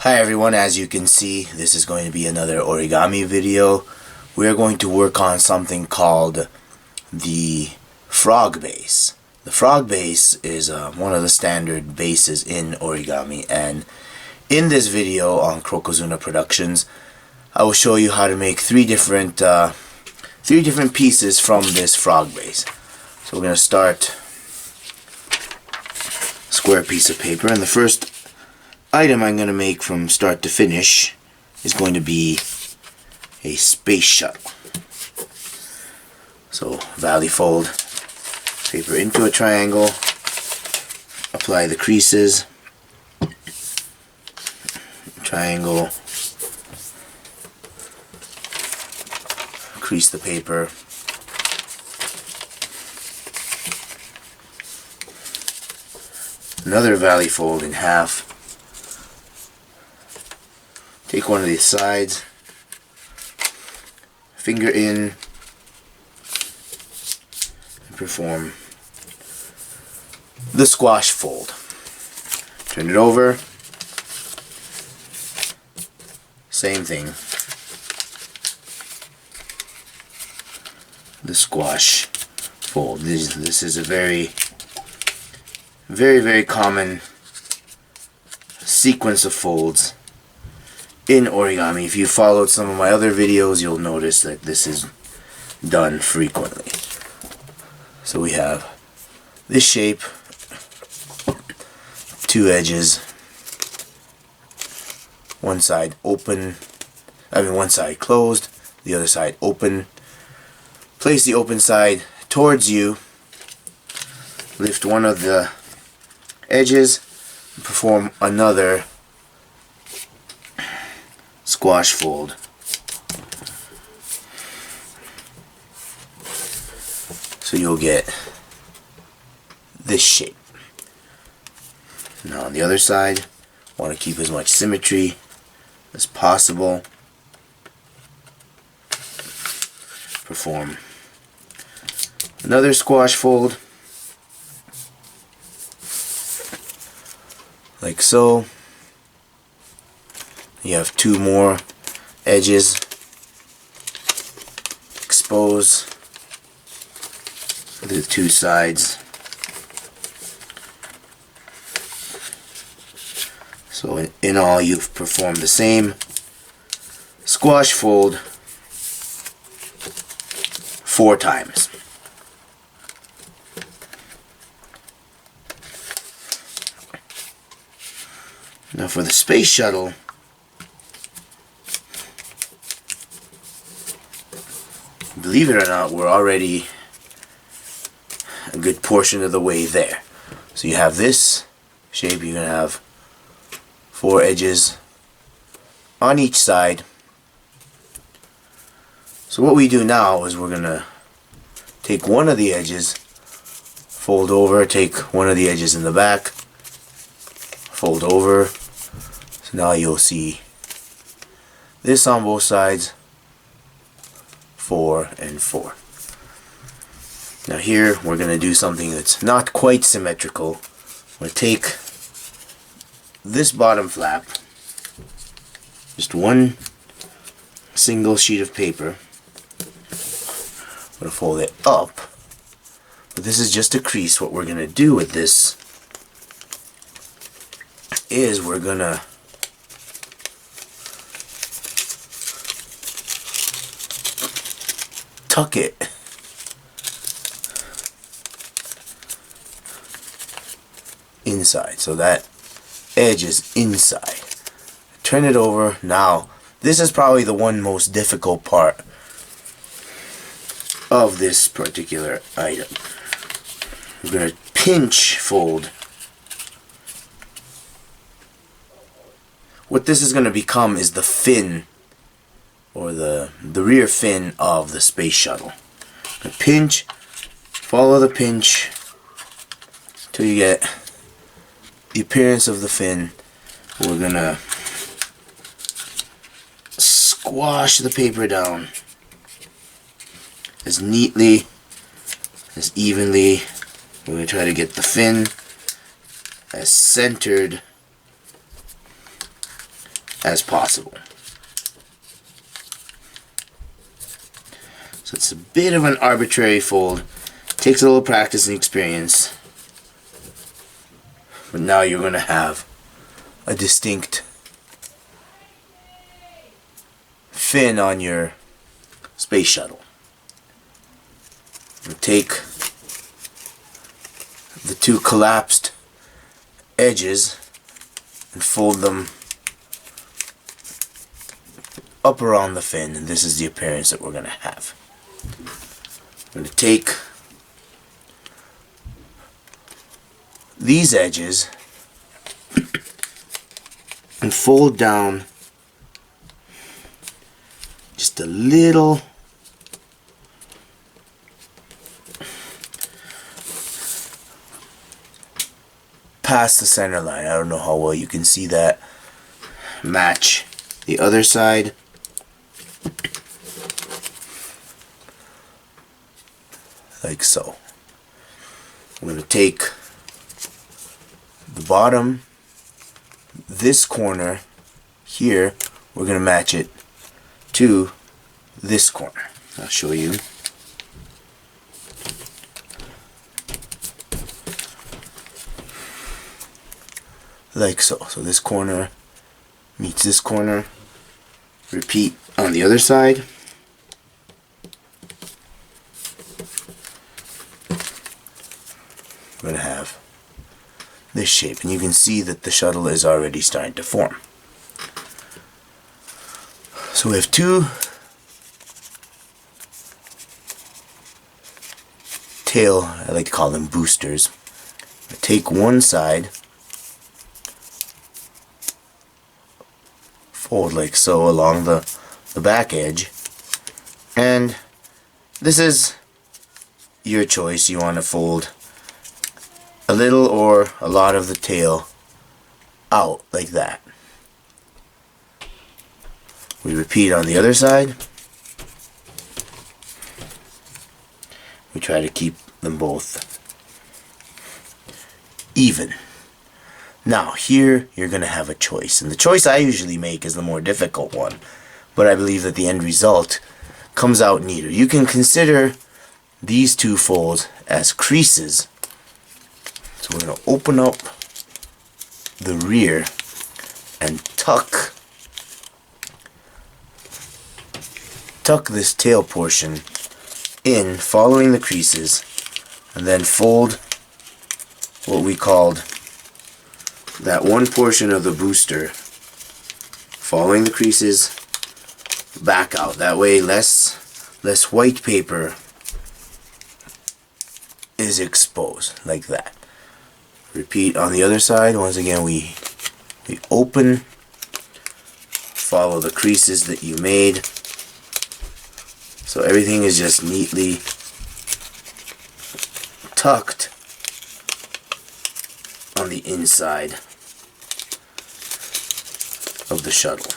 Hi everyone, as you can see, this is going to be another origami video. We are going to work on something called the frog base. The frog base is one of the standard bases in origami, and in this video on Krokozuna Productions, I will show you how to make three different pieces from this frog base. So we're going to start a square piece of paper, and the first item I'm going to make from start to finish is going to be a space shuttle. So valley fold paper into a triangle, apply the creases, triangle, crease the paper, another valley fold in half. Take one of these sides, finger in, and perform the squash fold. Turn it over, same thing, the squash fold. This is a very common sequence of folds in origami. If you followed some of my other videos, you'll notice that this is done frequently. So we have this shape, two edges, one side open, one side closed, the other side open. Place the open side towards you, lift one of the edges, and perform another squash fold. So you'll get this shape. Now on the other side, want to keep as much symmetry as possible. Perform another squash fold, like so. You have two more edges exposed to the two sides. So in all, you've performed the same squash fold 4 times. Now for the space shuttle, believe it or not, we're already a good portion of the way there. So you have this shape, you're going to have 4 edges on each side. So what we do now is we're going to take one of the edges, fold over, take one of the edges in the back, fold over. So now you'll see this on both sides, 4 and 4. Now here we're going to do something that's not quite symmetrical. We're going to take this bottom flap, just one single sheet of paper. I'm going to fold it up, but this is just a crease. What we're going to do with this is we're going to tuck it inside, so that edge is inside. Turn it over. Now this is probably the one most difficult part of this particular item. We're going to pinch fold. What this is going to become is the fin, or the rear fin of the space shuttle. Pinch, follow the pinch till you get the appearance of the fin. We're gonna squash the paper down as neatly, as evenly. We're gonna try to get the fin as centered as possible. So it's a bit of an arbitrary fold. Takes a little practice and experience. But now you're going to have a distinct fin on your space shuttle. And take the two collapsed edges and fold them up around the fin, and this is the appearance that we're going to have. I'm going to take these edges and fold down just a little past the center line. I don't know how well you can see that. Match the other side. Like so. I'm going to take the bottom, this corner here, we're going to match it to this corner. I'll show you. Like so. So this corner meets this corner. Repeat on the other side. We're going to have this shape, and you can see that the shuttle is already starting to form. So we have two tail, I like to call them boosters. Take one side, fold like so along the back edge, and this is your choice. You want to fold a little or a lot of the tail out like that. We repeat on the other side. We try to keep them both even. Now here you're going to have a choice, and the choice I usually make is the more difficult one, but I believe that the end result comes out neater. You can consider these two folds as creases. So we're going to open up the rear and tuck this tail portion in, following the creases, and then fold what we called that one portion of the booster, following the creases, back out. That way less white paper is exposed, like that. Repeat on the other side. Once again, we open, follow the creases that you made, so everything is just neatly tucked on the inside of the shuttle,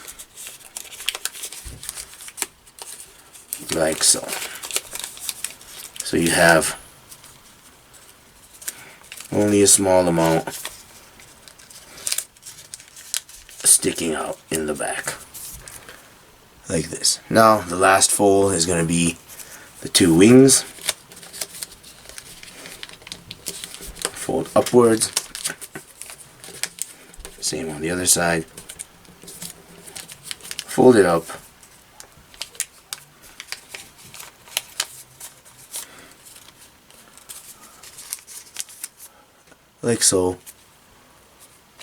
like so. So you have only a small amount sticking out in the back, like this. Now the last fold is going to be the two wings. Fold upwards. Same on the other side. Fold it up. Like so.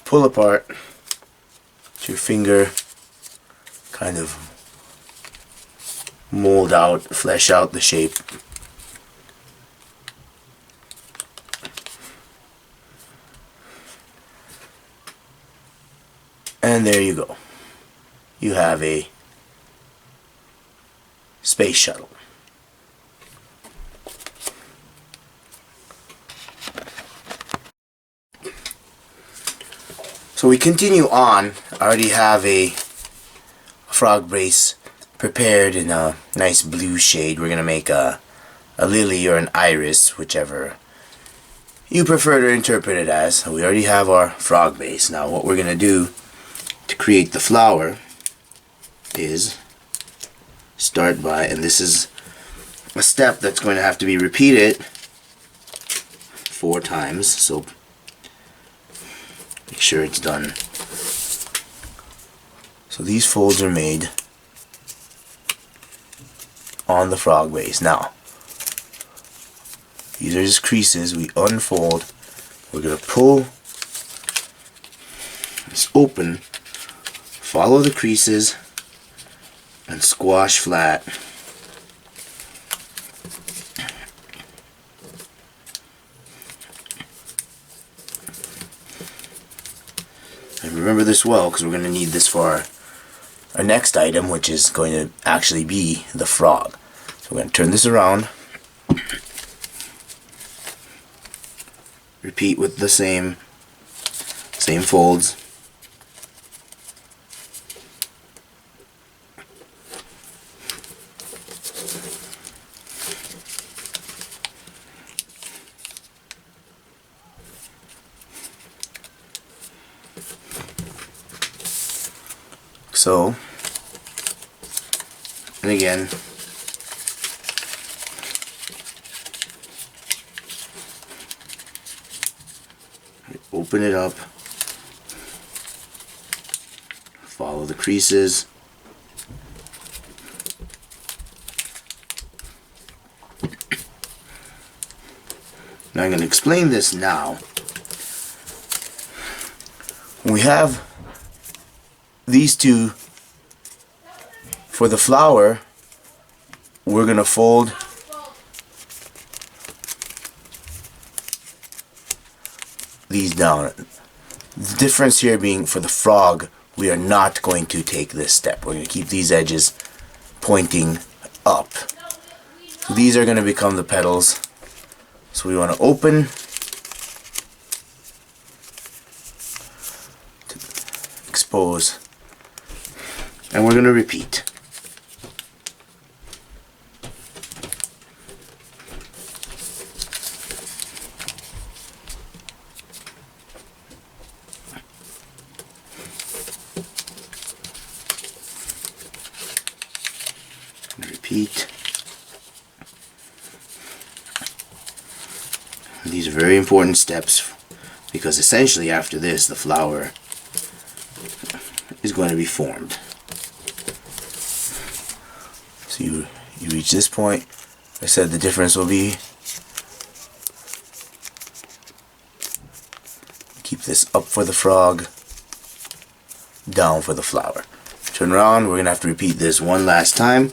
Pull apart. With your finger, kind of mold out, flesh out the shape. And there you go. You have a space shuttle. So we continue on. I already have a frog base prepared in a nice blue shade. We're going to make a lily or an iris, whichever you prefer to interpret it as. We already have our frog base. Now what we're going to do to create the flower is start by, and this is a step that's going to have to be repeated 4 times, so make sure it's done. So these folds are made on the frog base. Now, these are just creases. We unfold. We're going to pull this open, follow the creases, and squash flat. And remember this well, because we're going to need this for our next item, which is going to actually be the frog. So we're going to turn this around, repeat with the same folds. So, and again, open it up, follow the creases, now I'm going to explain this now. When we have these two for the flower, we're going to fold these down. The difference here being for the frog, we are not going to take this step. We're going to keep these edges pointing up. So these are going to become the petals. So we want to open, expose, and we're going to repeat. Repeat. These are very important steps, because essentially after this the flower is going to be formed. So you reach this point. I said the difference will be, keep this up for the frog, down for the flower. Turn around, we're going to have to repeat this one last time.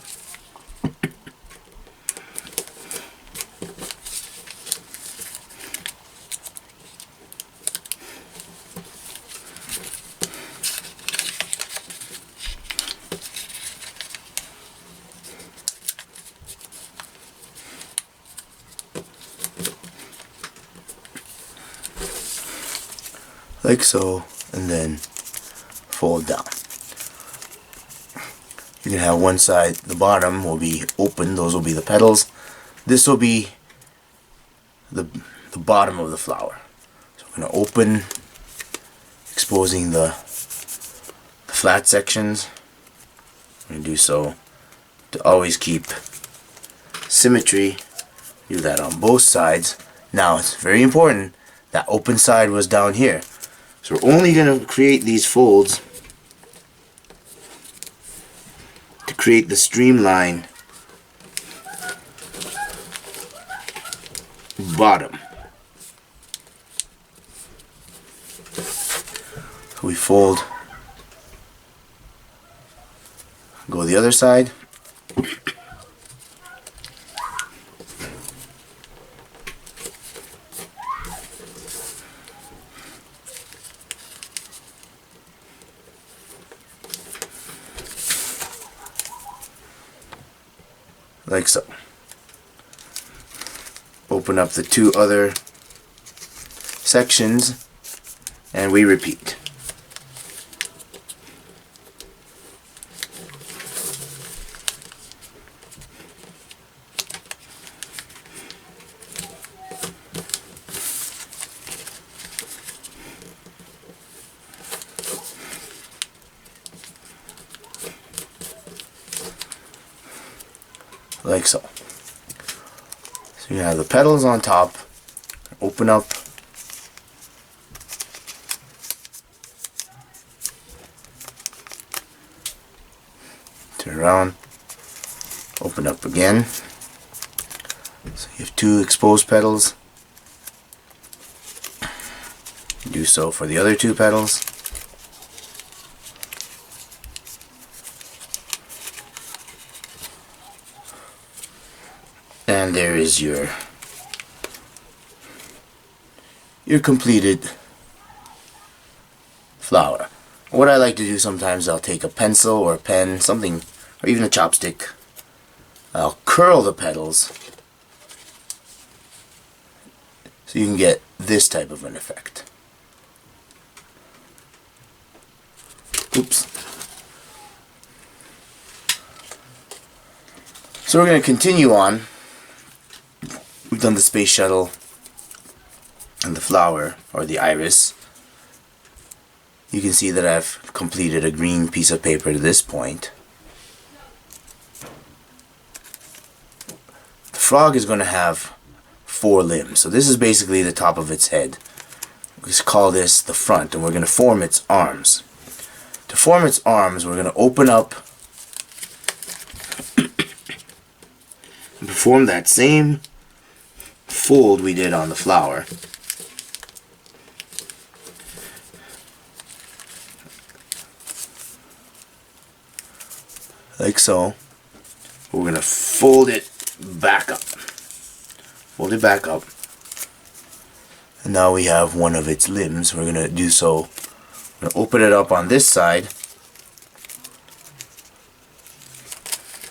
Like so, and then fold down. You can have one side, the bottom will be open, those will be the petals. This will be the bottom of the flower. So we're going to open, exposing the flat sections. I'm going to do so to always keep symmetry. Do that on both sides. Now it's very important that open side was down here. So we're only going to create these folds to create the streamline bottom. So we fold, go the other side. Like so. Open up the two other sections and we repeat. like so. So you have the petals on top, open up, turn around, open up again. So you have two exposed petals. Do so for the other two petals. And there is your completed flower. What I like to do sometimes, I'll take a pencil or a pen, something, or even a chopstick. I'll curl the petals so you can get this type of an effect. Oops. So we're going to continue on. We've done the space shuttle and the flower, or the iris. You can see that I've completed a green piece of paper to this point. The frog is going to have 4 limbs. So this is basically the top of its head. Let's call this the front, and we're going to form its arms. To form its arms, we're going to open up and perform that same fold we did on the flower. Like so. We're going to fold it back up. Fold it back up. And now we have one of its limbs. We're going to do so. We're going to open it up on this side.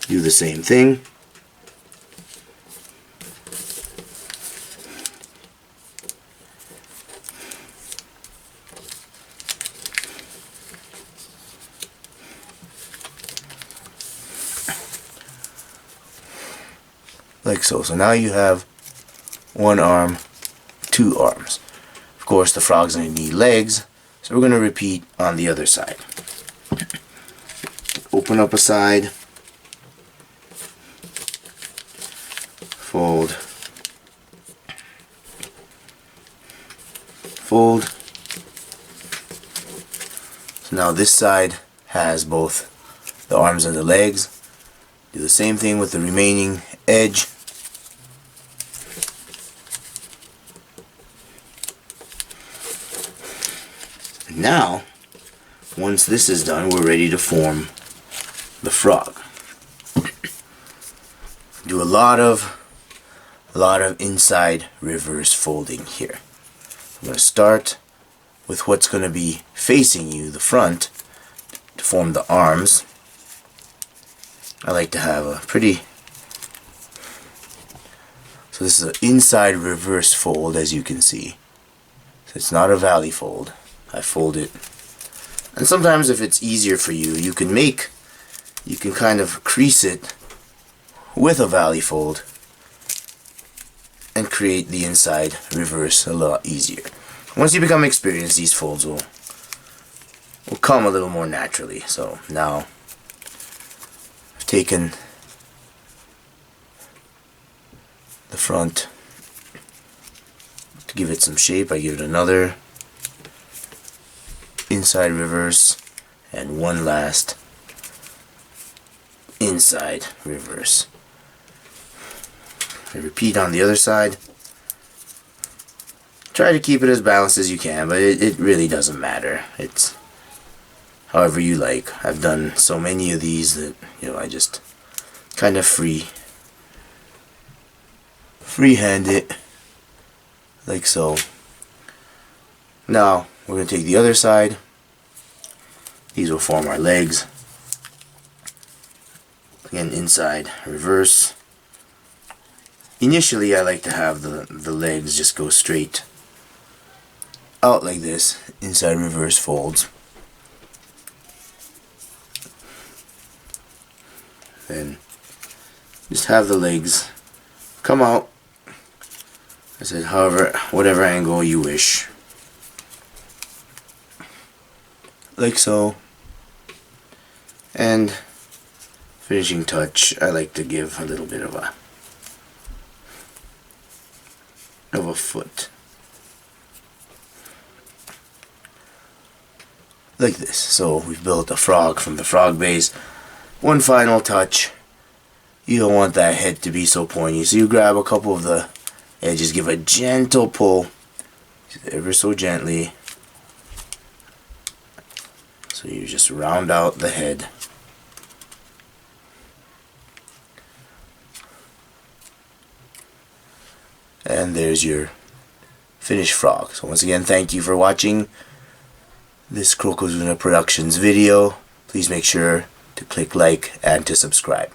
Do the same thing. Like so. So now you have one arm, 2 arms. Of course, the frog's going to need legs, so we're going to repeat on the other side. Open up a side, fold, fold. So now this side has both the arms and the legs. Do the same thing with the remaining edge. Now, once this is done, we're ready to form the frog. Do a lot of inside reverse folding here. I'm going to start with what's going to be facing you, the front, to form the arms. I like to have a pretty... So this is an inside reverse fold, as you can see. So it's not a valley fold. I fold it. And sometimes if it's easier for you, you can kind of crease it with a valley fold and create the inside reverse a lot easier. Once you become experienced, these folds will come a little more naturally. So now I've taken the front to give it some shape. I give it another inside reverse and one last inside reverse. I repeat on the other side. Try to keep it as balanced as you can, but it really doesn't matter. It's however you like. I've done so many of these that, you know, I just kind of freehand it like so. Now we're going to take the other side. These will form our legs. Again, inside reverse. Initially I like to have the legs just go straight out like this, inside reverse folds. Then just have the legs come out, I said, whatever angle you wish. Like so. And finishing touch, I like to give a little bit of a foot. Like this. So we've built a frog from the frog base. One final touch. You don't want that head to be so pointy, so you grab a couple of the edges, give a gentle pull, ever so gently. So you just round out the head. And there's your finished frog. So once again, thank you for watching this Crokozuna Productions video. Please make sure to click like and to subscribe.